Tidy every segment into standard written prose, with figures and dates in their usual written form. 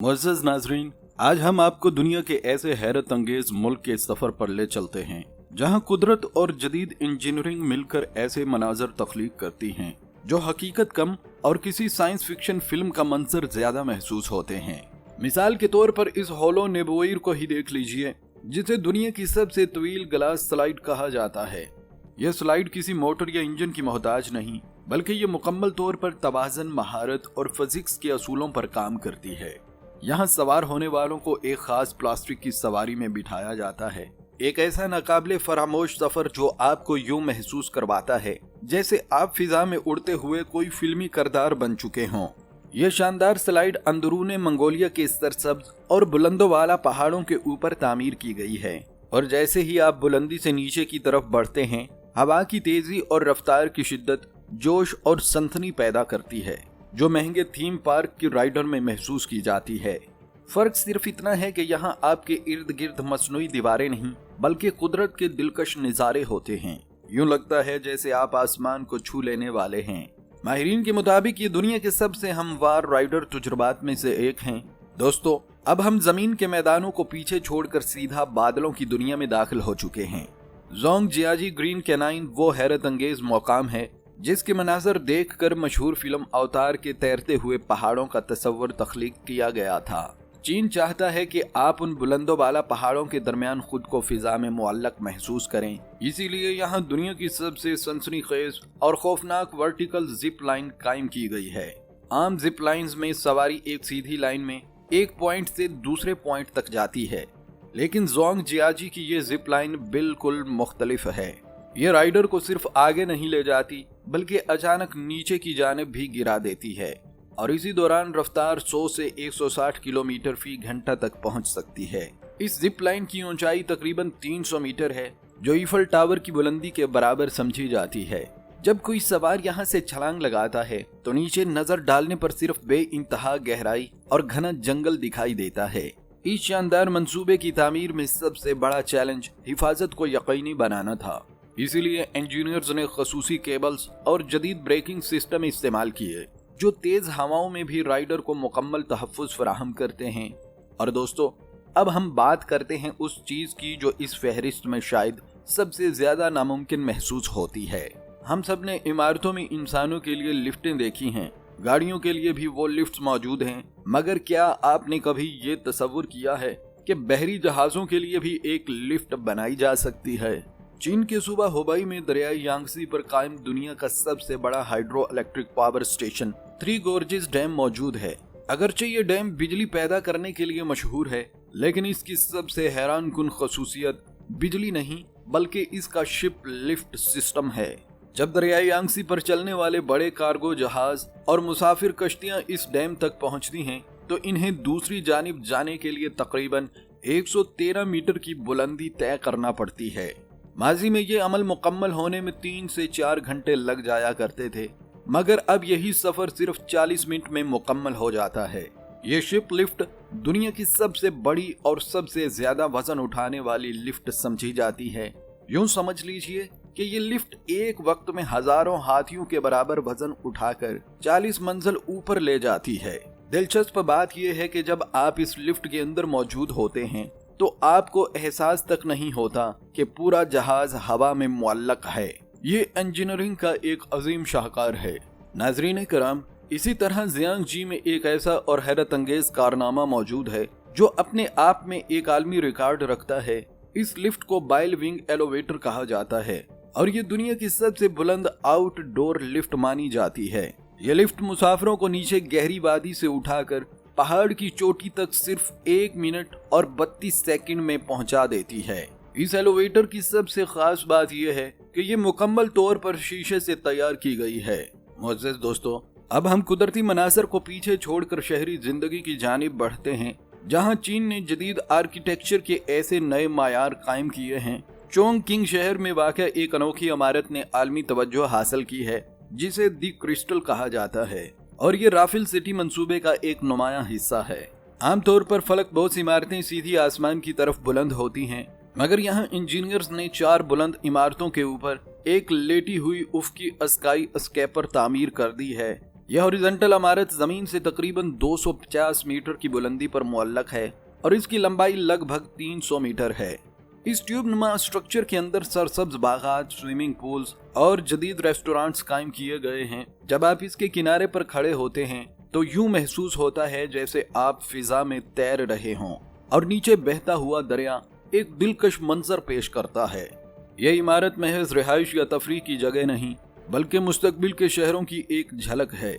मुअज़्ज़ज़ नाज़रीन, आज हम आपको दुनिया के ऐसे हैरत अंगेज मुल्क के सफर पर ले चलते हैं जहां कुदरत और जदीद इंजीनियरिंग मिलकर ऐसे मनाजर तख्लीक करती हैं जो हकीकत कम और किसी साइंस फिक्शन फिल्म का मंजर ज्यादा महसूस होते हैं। मिसाल के तौर पर इस होलो नेबुइर को ही देख लीजिए, जिसे दुनिया की सबसे तवील ग्लास स्लाइड कहा जाता है। यह स्लाइड किसी मोटर या इंजन की मोहताज नहीं, बल्कि ये मुकम्मल तौर पर तवाज़न, महारत और फिजिक्स के असूलों पर काम करती है। यहाँ सवार होने वालों को एक खास प्लास्टिक की सवारी में बिठाया जाता है, एक ऐसा नाकाबिले फरामोश सफर जो आपको यूं महसूस करवाता है जैसे आप फिजा में उड़ते हुए कोई फिल्मी किरदार बन चुके हों। यह शानदार स्लाइड अंदरूने मंगोलिया के सरसब्ज और बुलंदों वाला पहाड़ों के ऊपर तामीर की गई है, और जैसे ही आप बुलंदी से नीचे की तरफ बढ़ते हैं, हवा की तेजी और रफ्तार की शिद्दत जोश और सनसनी पैदा करती है जो महंगे थीम पार्क की राइडर में महसूस की जाती है। फर्क सिर्फ इतना है कि यहाँ आपके इर्द गिर्द मसनूई दीवारें नहीं, बल्कि कुदरत के दिलकश नज़ारे होते हैं। यूं लगता है जैसे आप आसमान को छू लेने वाले हैं। माहिरीन के मुताबिक ये दुनिया के सबसे हमवार राइडर तजुर्बात में से एक हैं। दोस्तों, अब हम जमीन के मैदानों को पीछे छोड़कर सीधा बादलों की दुनिया में दाखिल हो चुके हैं। ज़ोंगजियाजी ग्रीन कैनाइन वो हैरत अंगेज मकाम है जिसके मनाजर देखकर मशहूर फिल्म अवतार के तैरते हुए पहाड़ों का तस्वर तख्लीक किया गया था। चीन चाहता है कि आप उन बुलंदों वाला पहाड़ों के दरमियान खुद को फिजा में मुअल्लक महसूस करें, इसीलिए यहाँ दुनिया की सबसे सनसनीखेज और खौफनाक वर्टिकल जिप लाइन कायम की गई है। आम जिप लाइन्स में सवारी एक सीधी लाइन में एक पॉइंट से दूसरे पॉइंट तक जाती है, लेकिन ज़ोंगजियाजी की ये जिप लाइन बिल्कुल मुख्तलिफ है। ये राइडर को सिर्फ आगे नहीं ले जाती, बल्कि अचानक नीचे की जानिब भी गिरा देती है, और इसी दौरान रफ्तार 100 से 160 किलोमीटर फी घंटा तक पहुंच सकती है। इस जिप लाइन की ऊंचाई तकरीबन 300 मीटर है, जो ईफल टावर की बुलंदी के बराबर समझी जाती है। जब कोई सवार यहाँ से छलांग लगाता है तो नीचे नजर डालने पर सिर्फ बेइंतहा गहराई और घना जंगल दिखाई देता है। इस शानदार मंसूबे की तामीर में सबसे बड़ा चैलेंज हिफाजत को यकीनी बनाना था, इसीलिए इंजीनियर्स ने खसूसी केबल्स और जदीद ब्रेकिंग सिस्टम इस्तेमाल किए जो तेज हवाओं में भी राइडर को मुकम्मल तहफ़्फ़ुज़ फराहम करते हैं। और दोस्तों, अब हम बात करते हैं उस चीज की जो इस फहरिस्त में शायद सबसे ज्यादा नामुमकिन महसूस होती है। हम सब ने इमारतों में इंसानों के लिए लिफ्टें देखी हैं, गाड़ियों के लिए भी वो लिफ्ट्स मौजूद हैं, मगर क्या आपने कभी ये तसव्वुर किया है कि बहरी जहाजों के लिए भी एक लिफ्ट बनाई जा सकती है? चीन के सूबा हुबई में दरियाई यांगसी पर कायम दुनिया का सबसे बड़ा hydro electric power station three gorges dam मौजूद है। अगरचे ये डैम बिजली पैदा करने के लिए मशहूर है, लेकिन इसकी सबसे हैरान कुन खसूसियत बिजली नहीं बल्कि इसका शिप लिफ्ट सिस्टम है। जब दरियाई यांगसी पर चलने वाले बड़े कार्गो जहाज और मुसाफिर कश्तियां इस डैम तक पहुंचती हैं, तो इन्हें दूसरी जानिब जाने के लिए तकरीबन 113 मीटर की बुलंदी तय करना पड़ती है। माजी में ये अमल मुकम्मल होने में 3 से 4 घंटे लग जाया करते थे, मगर अब यही सफर सिर्फ 40 मिनट में मुकम्मल हो जाता है। ये शिप लिफ्ट दुनिया की सबसे बड़ी और सबसे ज्यादा वजन उठाने वाली लिफ्ट समझी जाती है। यूं समझ लीजिए कि ये लिफ्ट एक वक्त में हजारों हाथियों के बराबर वजन उठाकर 40 मंजिल ऊपर ले जाती है। दिलचस्प बात यह है कि जब आप इस लिफ्ट के अंदर मौजूद होते हैं तो आपको एहसास तक नहीं होता कि पूरा जहाज हवा में मुअल्लक है। ये इंजीनियरिंग का एक अजीम शाहकार है। नाजरीन कराम, इसी तरह ज़ियांगजी में एक ऐसा और हैरत अंगेज कारनामा मौजूद है जो अपने आप में एक आलमी रिकॉर्ड रखता है। इस लिफ्ट को बाइल विंग एलिवेटर कहा जाता है और ये दुनिया की सबसे बुलंद आउटडोर लिफ्ट मानी जाती है। ये लिफ्ट मुसाफिरों को नीचे गहरी वादी से उठाकर पहाड़ की चोटी तक सिर्फ 1 मिनट और 32 सेकंड में पहुंचा देती है। इस एलिवेटर की सबसे खास बात यह है कि ये मुकम्मल तौर पर शीशे से तैयार की गई है। मुअज़्ज़ज़ दोस्तों, अब हम कुदरती मनासर को पीछे छोड़कर शहरी जिंदगी की जानिब बढ़ते हैं, जहां चीन ने जदीद आर्किटेक्चर के ऐसे नए मायार कायम किए हैं। चोंगकिंग शहर में वाक़ एक अनोखी इमारत ने आलमी तवज्जो हासिल की है जिसे दी क्रिस्टल कहा जाता है, और ये राफेल सिटी मंसूबे का एक नुमाया हिस्सा है। आमतौर पर फलक बहुत सी इमारतें सीधी आसमान की तरफ बुलंद होती हैं, मगर यहाँ इंजीनियर्स ने 4 बुलंद इमारतों के ऊपर एक लेटी हुई उफ़क़ी स्काई स्केपर तामीर कर दी है। यह हॉरिजॉन्टल इमारत जमीन से तकरीबन 250 मीटर की बुलंदी पर मुअल्लक है और इसकी लंबाई लगभग 300 मीटर है। इस ट्यूब नुमा स्ट्रक्चर के अंदर सरसब्ज बागात, स्विमिंग पूल्स और जदीद रेस्टोरेंट्स कायम किए गए हैं। जब आप इसके किनारे पर खड़े होते हैं तो यूं महसूस होता है जैसे आप फिजा में तैर रहे हों और नीचे बहता हुआ दरिया एक दिलकश मंजर पेश करता है। यह इमारत महज रिहाइश या तफरीह की जगह नहीं बल्कि मुस्तकबिल के शहरों की एक झलक है।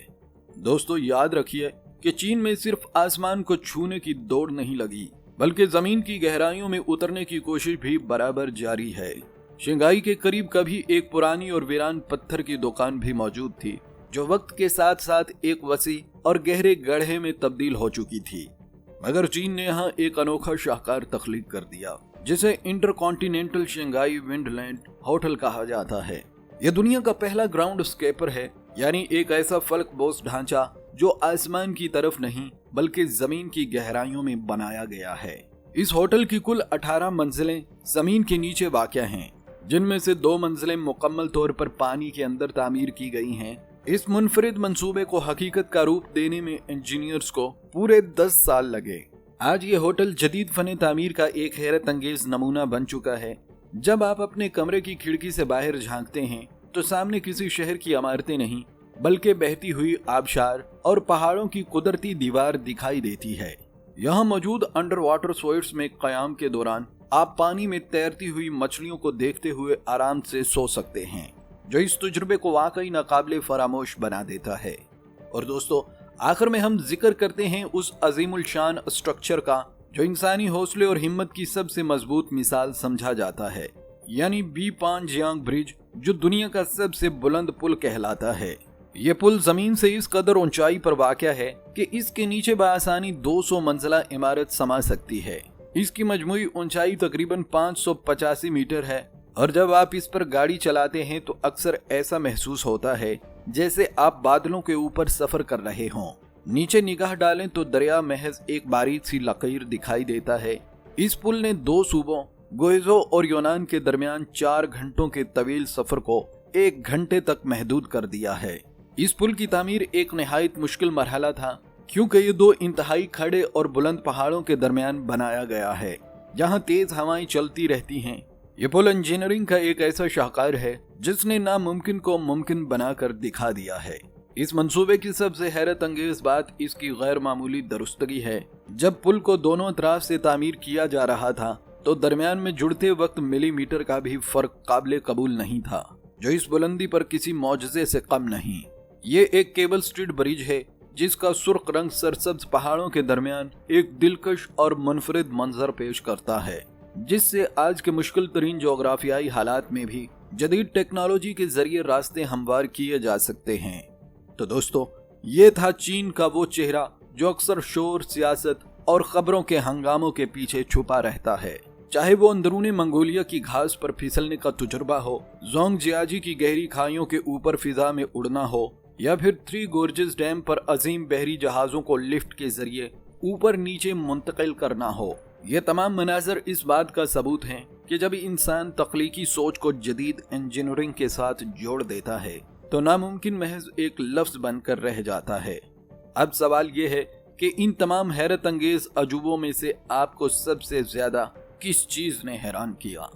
दोस्तों, याद रखिए कि चीन में सिर्फ आसमान को छूने की दौड़ नहीं लगी बल्कि जमीन की गहराइयों में उतरने की कोशिश भी बराबर जारी है। शंघाई के करीब कभी एक पुरानी और वीरान पत्थर की दुकान भी मौजूद थी जो वक्त के साथ साथ एक वसी और गहरे गड्ढे में तब्दील हो चुकी थी। मगर चीन ने यहाँ एक अनोखा शाहकार तख्लीक कर दिया जिसे इंटरकॉन्टिनेंटल शंघाई विंडलैंड होटल कहा जाता है। यह दुनिया का पहला ग्राउंड स्केपर है, यानी एक ऐसा फलक बोस ढांचा जो आसमान की तरफ नहीं बल्कि जमीन की गहराइयों में बनाया गया है। इस होटल की कुल 18 मंजिलें जमीन के नीचे वाक़या हैं, जिनमें से 2 मंजिलें मुकम्मल तौर पर पानी के अंदर तामीर की गई हैं। इस मुनफरिद मंसूबे को हकीकत का रूप देने में इंजीनियर्स को पूरे 10 साल लगे। आज ये होटल जदीद फन तामीर का एक हैरत अंगेज नमूना बन चुका है। जब आप अपने कमरे की खिड़की से बाहर झांकते हैं तो सामने किसी शहर की इमारतें नहीं बल्कि बहती हुई आबशार और पहाड़ों की कुदरती दीवार दिखाई देती है। यहाँ मौजूद अंडर वाटर स्वीट्स में कयाम के दौरान आप पानी में तैरती हुई मछलियों को देखते हुए आराम से सो सकते हैं, जो इस तजुर्बे को वाकई नाकाबिले फरामोश बना देता है। और दोस्तों, आखिर में हम जिक्र करते हैं उस अजीमुल शान स्ट्रक्चर का जो इंसानी हौसले और हिम्मत की सबसे मजबूत मिसाल समझा जाता है, यानी बी पांजियांग ब्रिज, जो दुनिया का सबसे बुलंद पुल कहलाता है। ये पुल जमीन से इस कदर ऊंचाई पर वाक़या है कि इसके नीचे बआसानी 200 मंजिला इमारत समा सकती है। इसकी मजमूई ऊंचाई तकरीबन 585 मीटर है और जब आप इस पर गाड़ी चलाते हैं तो अक्सर ऐसा महसूस होता है जैसे आप बादलों के ऊपर सफर कर रहे हों। नीचे निगाह डालें तो दरिया महज एक बारीक सी लकीर दिखाई देता है। इस पुल ने 2 सूबों गोइजो और यूनान के दरमियान 4 घंटों के तवील सफर को 1 घंटे तक महदूद कर दिया है। इस पुल की तामीर एक निहायत मुश्किल मरहला था क्योंकि ये 2 इंतहाई खड़े और बुलंद पहाड़ों के दरमियान बनाया गया है जहाँ तेज हवाएं चलती रहती हैं। ये पुल इंजीनियरिंग का एक ऐसा शाहकार है जिसने नामुमकिन को मुमकिन बनाकर दिखा दिया है। इस मंसूबे की सबसे हैरत अंगेज बात इसकी गैर मामूली दुरुस्तगी है। जब पुल को दोनों अतराफ से तामीर किया जा रहा था तो दरमियान में जुड़ते वक्त मिलीमीटर का भी फर्क काबिले कबूल नहीं था, जो इस बुलंदी पर किसी मौजज़े से कम नहीं। ये एक केबल स्ट्रीट ब्रिज है जिसका सुर्ख रंग सरसब्ज पहाड़ों के दरमियान एक दिलकश और मुनफरिद मंजर पेश करता है, जिससे आज के मुश्किल तरीन जोग्राफियाई हालात में भी जदीद टेक्नोलॉजी के जरिए रास्ते हमवार किए जा सकते हैं। तो दोस्तों, ये था चीन का वो चेहरा जो अक्सर शोर, सियासत और खबरों के हंगामों के पीछे छुपा रहता है। चाहे वो अंदरूनी मंगोलिया की घास पर फिसलने का तजुर्बा हो, जोंगजियाजी की गहरी खाइयों के ऊपर फिजा में उड़ना हो, या फिर 3 गोर्जेस डैम पर अजीम बहरी जहाजों को लिफ्ट के जरिए ऊपर नीचे मुंतकिल करना हो। ये तमाम मनाजर इस बात का सबूत हैं कि जब इंसान तख्लीकी सोच को जदीद इंजीनियरिंग के साथ जोड़ देता है तो नामुमकिन महज एक लफ्ज बनकर रह जाता है। अब सवाल ये है कि इन तमाम हैरत अंगेज अजूबों में से आपको सबसे ज्यादा किस चीज ने हैरान किया?